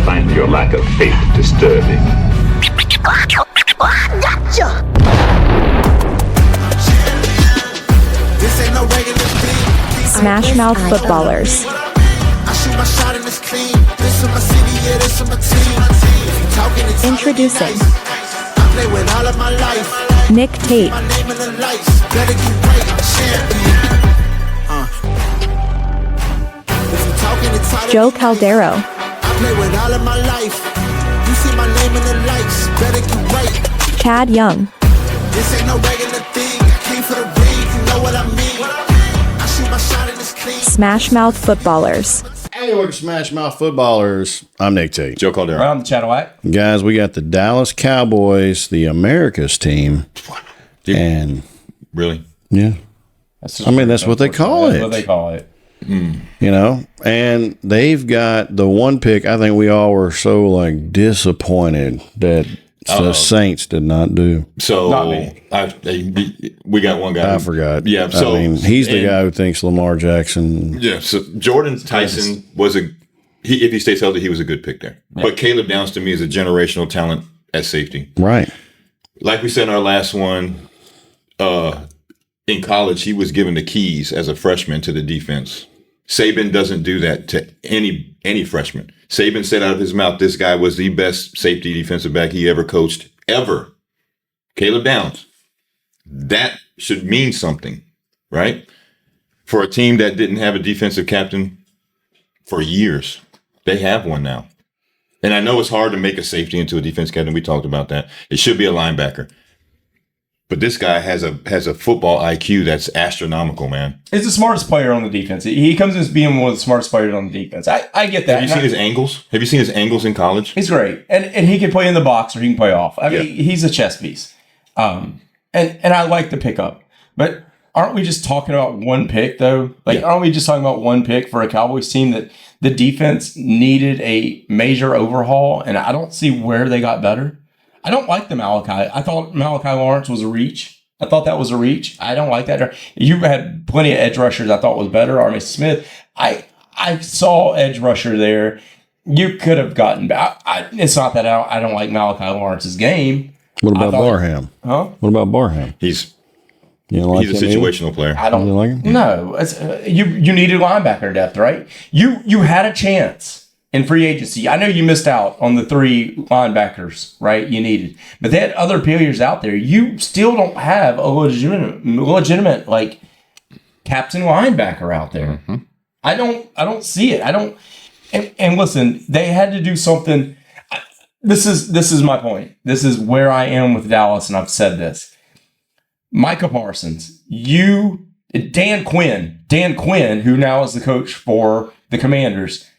find your lack of faith disturbing. Gotcha! Smash Mouth Footballers. Introducing Nick Tate, Joe Caldero, Chad Young, Smash Mouth Footballers. Hey, welcome to Smash Mouth Footballers. I'm Nick Tate. Joe Caldero. I'm the Chatterwack. Guys, we got the Dallas Cowboys, the America's team. And really? Yeah. I mean, that's what they call it. That's what they call it. You know, and they've got the one pick. I think we all were so disappointed that the Saints did not do. So Not me. We got one guy. I forgot. Yeah. So I mean, he's the guy who thinks Lamar Jackson. Yeah. So Jordan Tyson was if he stays healthy, he was a good pick there. Yeah. But Caleb Downs to me is a generational talent at safety. Right. Like we said in our last one, in college, he was given the keys as a freshman to the defense. Saban doesn't do that to any freshman. Saban said out of his mouth, this guy was the best safety defensive back he ever coached, ever. Caleb Downs. That should mean something, right? For a team that didn't have a defensive captain for years, they have one now. And I know it's hard to make a safety into a defense captain. We talked about that. It should be a linebacker. But this guy has a football IQ that's astronomical, man. He's the smartest player on the defense. He comes in as being one of the smartest players on the defense. I get that. Have you seen his angles? Have you seen his angles in college? He's great. And he can play in the box or he can play off. I mean, he's a chess piece. And I like the pickup. But aren't we just talking about one pick, though? Aren't we just talking about one pick for a Cowboys team that the defense needed a major overhaul? And I don't see where they got better. I don't like the Malachi. I thought Malachi Lawrence was a reach. I thought that was a reach. I don't like that. You had plenty of edge rushers I thought was better. Army Smith. I saw edge rusher there. You could have gotten back. It's not that I don't like Malachi Lawrence's game. What about Barham? Huh? What about Barham? He's a situational player. I don't you like him? No. You needed linebacker depth, right? You had a chance in free agency. I know you missed out on the 3 linebackers, right? You needed, but they had other players out there. You still don't have a legitimate captain linebacker out there. Mm-hmm. I don't see it. I don't. And listen, they had to do something. This is my point. This is where I am with Dallas, and I've said this. Micah Parsons, Dan Quinn, who now is the coach for the Commanders.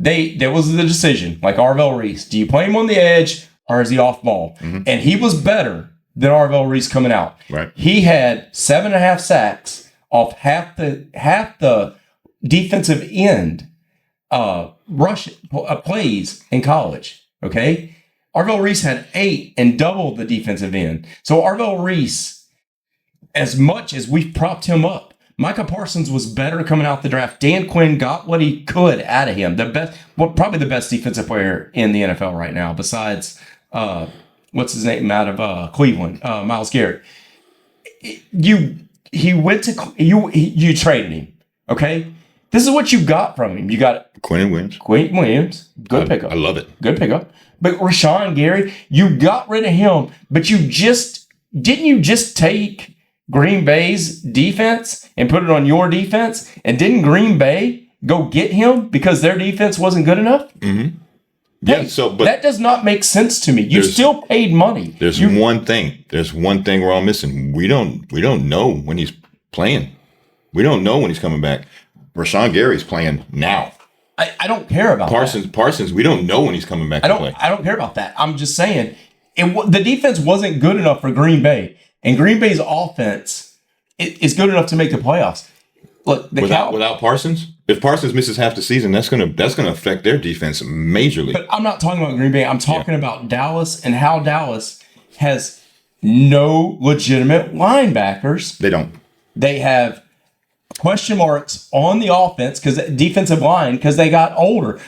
There was the decision, like Arvell Reese. Do you play him on the edge or is he off ball? Mm-hmm. And he was better than Arvell Reese coming out. Right. He had 7.5 sacks off half the defensive end rush plays in college. Okay. Arvell Reese had 8 and doubled the defensive end. So Arvell Reese, as much as we've propped him up, Micah Parsons was better coming out the draft. Dan Quinn got what he could out of him. Probably the best defensive player in the NFL right now, besides what's his name out of Cleveland, Myles Garrett. You traded him. Okay, this is what you got from him. You got Quinn Williams. Good pickup. I love it. Good pickup. But Rashawn Gary, you got rid of him, but didn't you just take Green Bay's defense and put it on your defense? And didn't Green Bay go get him because their defense wasn't good enough? Mm-hmm. Yeah. But that does not make sense to me. You still paid money. There's one thing we're all missing. We don't know when he's playing. We don't know when he's coming back. Rashawn Gary's playing now. I don't care about that. Parsons, we don't know when he's coming back to play. I don't care about that. I'm just saying the defense wasn't good enough for Green Bay. And Green Bay's offense is good enough to make the playoffs. Look, without Parsons, if Parsons misses half the season, that's gonna affect their defense majorly. But I'm not talking about Green Bay. I'm talking about Dallas and how Dallas has no legitimate linebackers. They don't. They have question marks on the offense because defensive line because they got older.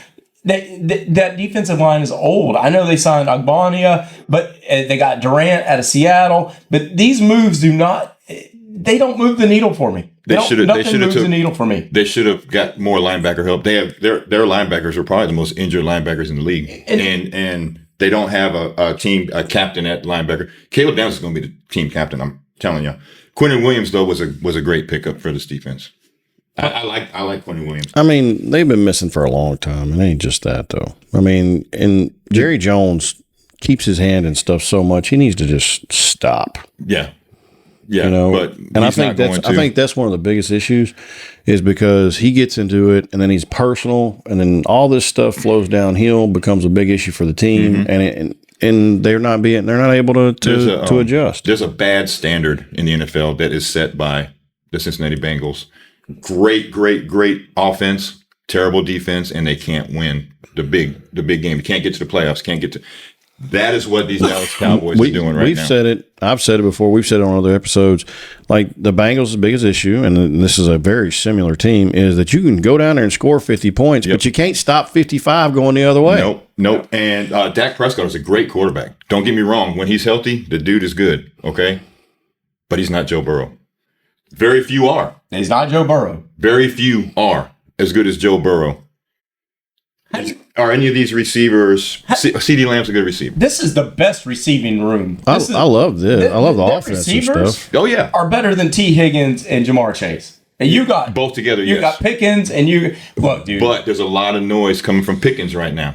that defensive line is old. I know they signed Agbonia, but they got Durant out of Seattle. But these moves they don't move the needle for me. Nothing moves the needle for me. They should have got more linebacker help. They have their linebackers are probably the most injured linebackers in the league, and they don't have a captain at linebacker. Caleb Downs is going to be the team captain. I'm telling you. Quentin Williams though was a great pickup for this defense. I like Quentin Williams. I mean, they've been missing for a long time. It ain't just that, though. I mean, and Jerry Jones keeps his hand in stuff so much, he needs to just stop. Yeah. You know, but I think that's one of the biggest issues is because he gets into it and then he's personal and then all this stuff flows downhill, becomes a big issue for the team, and they're not able to adjust. There's a bad standard in the NFL that is set by the Cincinnati Bengals. Great offense, terrible defense, and they can't win the big game. They can't get to the playoffs. That is what these Dallas Cowboys are doing right now. We've said it. I've said it before. We've said it on other episodes. Like the Bengals' biggest issue, and this is a very similar team, is that you can go down there and score 50 points, but you can't stop 55 going the other way. Nope. And Dak Prescott is a great quarterback. Don't get me wrong. When he's healthy, the dude is good, okay? But he's not Joe Burrow. Very few are. He's not Joe Burrow. Very few are as good as Joe Burrow. Are any of these receivers? CeeDee Lamb's a good receiver. This is the best receiving room. I love this. I love the offensive stuff. Oh yeah, are better than T. Higgins and Jamar Chase. And you got both together. You got Pickens, and look, dude. But there's a lot of noise coming from Pickens right now.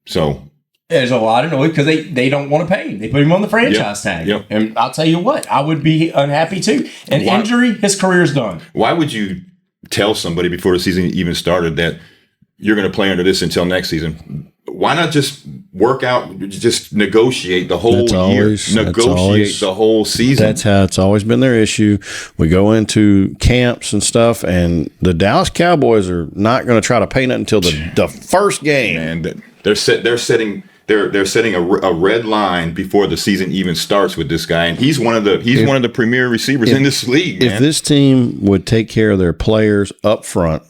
So there's a lot of noise because they don't want to pay him. They put him on the franchise tag. Yep. And I'll tell you what, I would be unhappy too. An injury, his career's done. Why would you tell somebody before the season even started that you're going to play under this until next season? Why not just work out, just negotiate the whole year, negotiate the whole season? That's how it's always been their issue. We go into camps and stuff, and the Dallas Cowboys are not going to try to pay nothing until the first game. And they're setting a red line before the season even starts with this guy, and he's one of the premier receivers in this league. Man. If this team would take care of their players up front,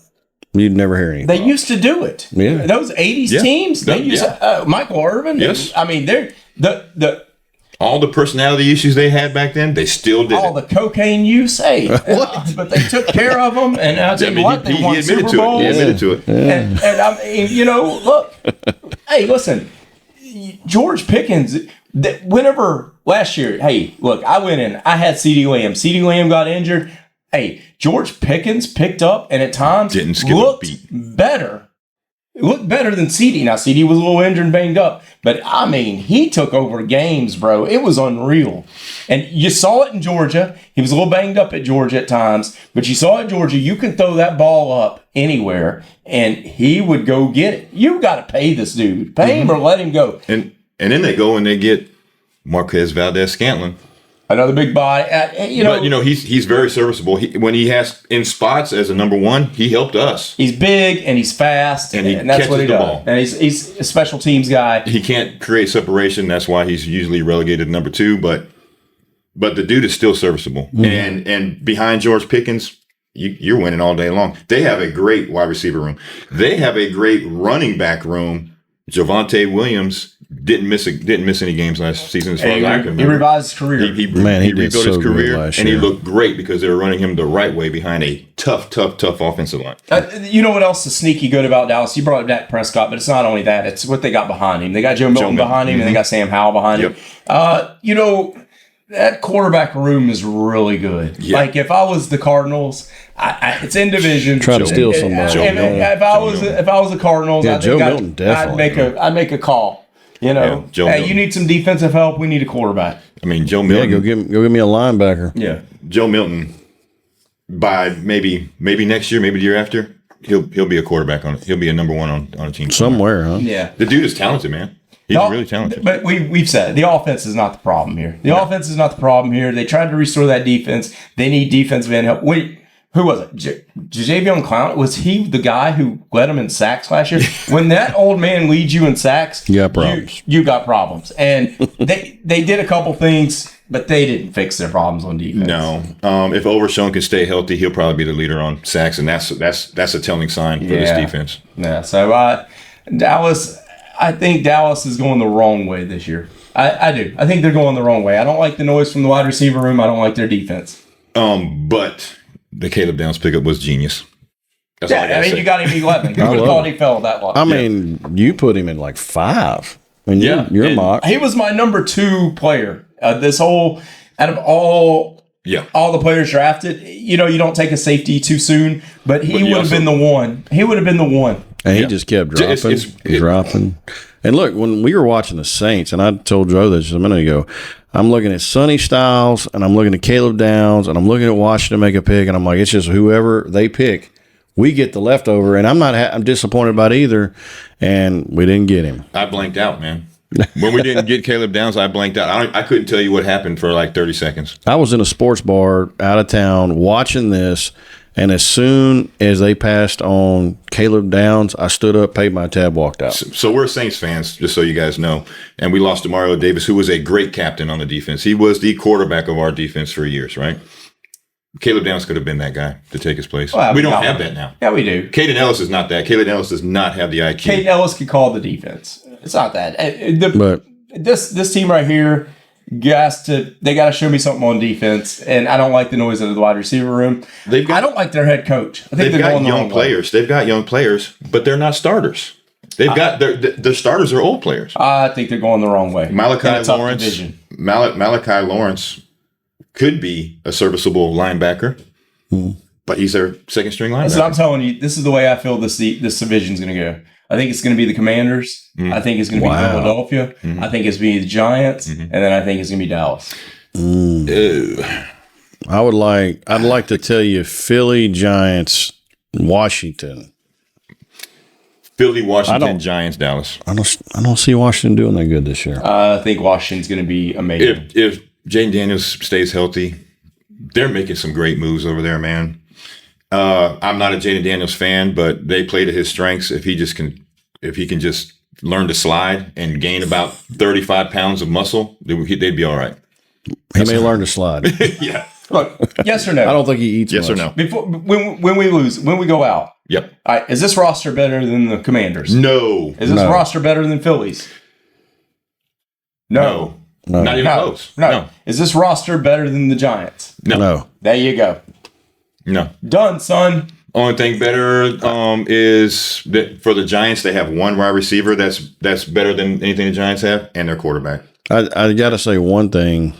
you'd never hear anything. They used to do it. Yeah. Those 80s teams, they used Michael Irvin. Yes. I mean, they're all the personality issues they had back then, they still did all the cocaine use, but they took care of them, and I'll tell you what, they won Super Bowls. He admitted to it. And I mean, look, hey, listen, George Pickens, whenever last year, hey, look, I went in, I had CeeDee Lamb. CeeDee Lamb got injured. Hey, George Pickens picked up and at times looked better. It looked better than CeeDee. Now, CeeDee was a little injured and banged up, but I mean, he took over games, bro. It was unreal. And you saw it in Georgia. He was a little banged up at Georgia at times, but you saw it in Georgia. You can throw that ball up anywhere, and he would go get it. You got to pay this dude. Pay him or let him go. And then they go and they get Marquez Valdez-Scantling. Another big body, But he's very serviceable. When he has in spots as a number one, he helped us. He's big and he's fast, and that's what he does. Ball. And he's a special teams guy. He can't create separation. That's why he's usually relegated number two. But the dude is still serviceable. Mm-hmm. And behind George Pickens, you're winning all day long. They have a great wide receiver room. They have a great running back room. Javante Williams didn't miss any games last season as far as I can remember. He revised his career. He rebuilt his career, and he looked great because they were running him the right way behind a tough offensive line. You know what else is sneaky good about Dallas? You brought up Dak Prescott, but it's not only that. It's what they got behind him. They got Joe Milton behind him, and they got Sam Howell behind him. That quarterback room is really good. Yep. Like if I was the Cardinals, it's in division. Try to steal somebody. If I was the Cardinals, I'd make a call. You need some defensive help. We need a quarterback. I mean, Joe Milton. Go give me a linebacker. Yeah, Joe Milton. By maybe next year, maybe the year after, he'll be a quarterback on it. He'll be a number one on a team somewhere. Huh? Yeah, the dude is talented, man. He's really talented. But we've said the offense is not the problem here. Offense is not the problem here. They tried to restore that defense. They need defensive end help. Who was it? Jadeveon Clowney? Was he the guy who led them in sacks last year? When that old man leads you in sacks, you got problems. You got problems. And they did a couple things, but they didn't fix their problems on defense. No. If Overshown can stay healthy, he'll probably be the leader on sacks, and that's a telling sign for this defense. Yeah. So Dallas. I think Dallas is going the wrong way this year. I do. I think they're going the wrong way. I don't like the noise from the wide receiver room. I don't like their defense. But the Caleb Downs pickup was genius. That's all I gotta say. You got him 11. Who would have thought he fell that long? I mean, you put him in like 5. I mean, you're a mock. He was my number 2 player. This whole, out of all the players drafted, you don't take a safety too soon, but he would have been the one. He would have been the one. And he just kept dropping. And look, when we were watching the Saints, and I told Joe this a minute ago, I'm looking at Sonny Styles, and I'm looking at Caleb Downs, and I'm looking at Washington make a pick, and I'm like, it's just whoever they pick, we get the leftover, and I'm disappointed about either, and we didn't get him. I blanked out, man. When we didn't get Caleb Downs, I blanked out. I couldn't tell you what happened for like 30 seconds. I was in a sports bar out of town watching this, and as soon as they passed on Caleb Downs, I stood up, paid my tab, walked out. So we're Saints fans, just so you guys know. And we lost to Mario Davis, who was a great captain on the defense. He was the quarterback of our defense for years, right? Caleb Downs could have been that guy to take his place. Well, we don't have that now. Yeah, we do. Caden Ellis is not that. Caden Ellis does not have the IQ. Caden Ellis could call the defense. It's not that. But this team right here, they got to show me something on defense, and I don't like the noise of the wide receiver room. I don't like their head coach. I think they've got young players. They've got young players, but they're not starters. They've got their starters are old players. I think they're going the wrong way. Malachi Lawrence could be a serviceable linebacker, but he's their second string linebacker. So I'm telling you, this is the way I feel this division's going to go. I think it's going to be the Commanders. I think it's going to be Philadelphia. I think it's going to be the Giants, and then I think it's going to be Dallas. I'd like to tell you Philly, Giants, Washington. Philly, Washington, Giants, Dallas. I don't see Washington doing that good this year. I think Washington's going to be amazing. If Jaden Daniels stays healthy, they're making some great moves over there, man. I'm not a Jaden Daniels fan, but they play to his strengths. If he can just learn to slide and gain about 35 pounds of muscle, they'd be all right. He may learn to slide. Yeah. Look, yes or no? I don't think he eats yes much. or no. Before when we lose, when we go out. Yep. All right, is this roster better than the Commanders? No. Is this roster better than Philly's? No. Not even close. No. Is this roster better than the Giants? No. There you go. No. Done, son. Only thing better is that for the Giants, they have one wide receiver that's better than anything the Giants have, and their quarterback. I got to say one thing,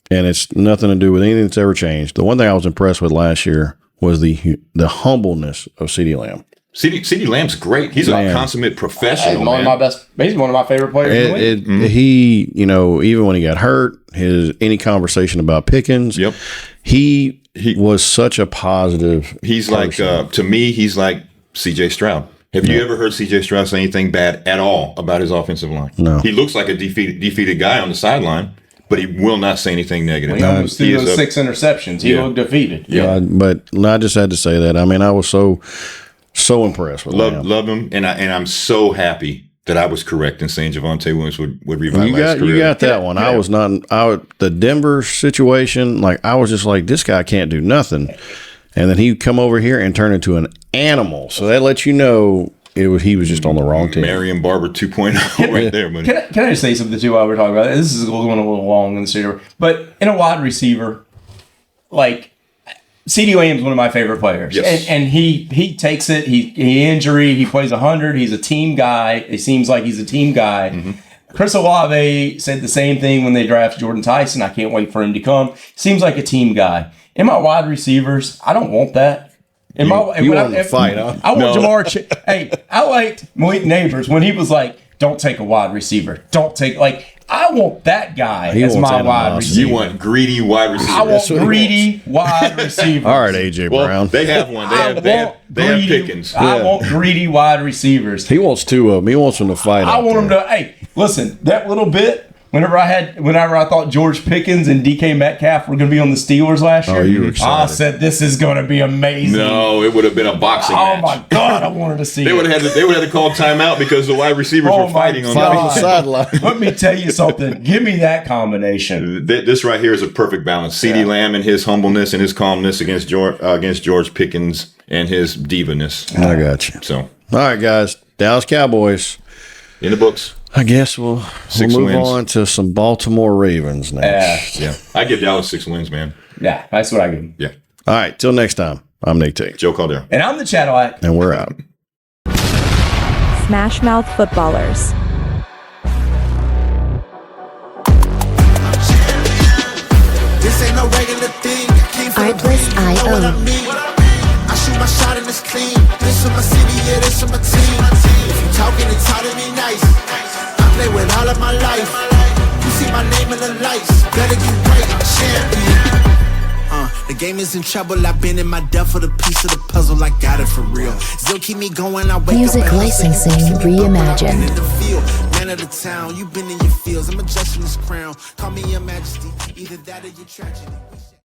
and it's nothing to do with anything that's ever changed. The one thing I was impressed with last year was the humbleness of CeeDee Lamb. CeeDee Lamb's great. He's a consummate professional. He's one of my favorite players in the league. He, even when he got hurt, any conversation about Pickens, he was such a positive. He's person. To me, he's like C.J. Stroud. Have you ever heard C.J. Stroud say anything bad at all about his offensive line? No. He looks like a defeated guy on the sideline, but he will not say anything negative. He almost threw those 6 interceptions. He looked defeated. Yeah, but I just had to say that. I mean, I was so impressed with him. Love him, and I'm so happy that I was correct in saying Javante Williams would revitalize his career. You got that one. Yeah. I was not the Denver situation. Like I was just like, this guy can't do nothing, and then he come over here and turn into an animal. So that lets you know he was just on the wrong team. Marion Barber 2.0 right there, man. Can I just say something too while we're talking about it? This is going a little long in the studio, but in a wide receiver, like. CeeDee Lamb's one of my favorite players. Yes. And he takes it. He injury. He plays 100. He's a team guy. It seems like he's a team guy. Mm-hmm. Chris Olave said the same thing when they drafted Jordan Tyson. I can't wait for him to come. Seems like a team guy. In my wide receivers, I don't want that. You want to fight, huh? I want Jamar. Hey, I liked Malik Neighbors when he was like, don't take a wide receiver. I want that guy as my wide receiver. You want greedy wide receiver. I want greedy wide receivers. All right, A.J. Brown. They have one. They have Pickens. I want greedy wide receivers. He wants 2 of them. He wants them to fight. I want him to. Hey, listen, that little bit. Whenever I thought George Pickens and DK Metcalf were going to be on the Steelers last year, you were excited. I said this is going to be amazing. No, it would have been a boxing match. Oh my God, I wanted to see. They would have had to call timeout because the wide receivers were fighting on the sideline. Let me tell you something. Give me that combination. This right here is a perfect balance. CeeDee Lamb and his humbleness and his calmness against George Pickens and his divaness. I got you. So, all right, guys. Dallas Cowboys. In the books. I guess we'll 6 move wins. on to some Baltimore Ravens next. Yeah. I give Dallas 6 wins, man. Yeah, that's what I give him. Yeah. All right, till next time. I'm Nick T. Joe Caldera. And I'm the Chattelite. And we're out. Smash Mouth Footballers. This ain't no regular thing. Artlist.io. I shoot my shot and it's clean. This is my city, yeah, this is my team. If you talking and talk to me nice, I play with all of my life. You see my name in the lights, better get right, champion. The game is in trouble. I've been in my depth for the piece of the puzzle. I got it for real. Still keep me going. I wake Music up and licensing reimagined. in the field, man of the town. You've been in your fields. I'm adjusting this crown. Call me your majesty. Either that or your tragedy.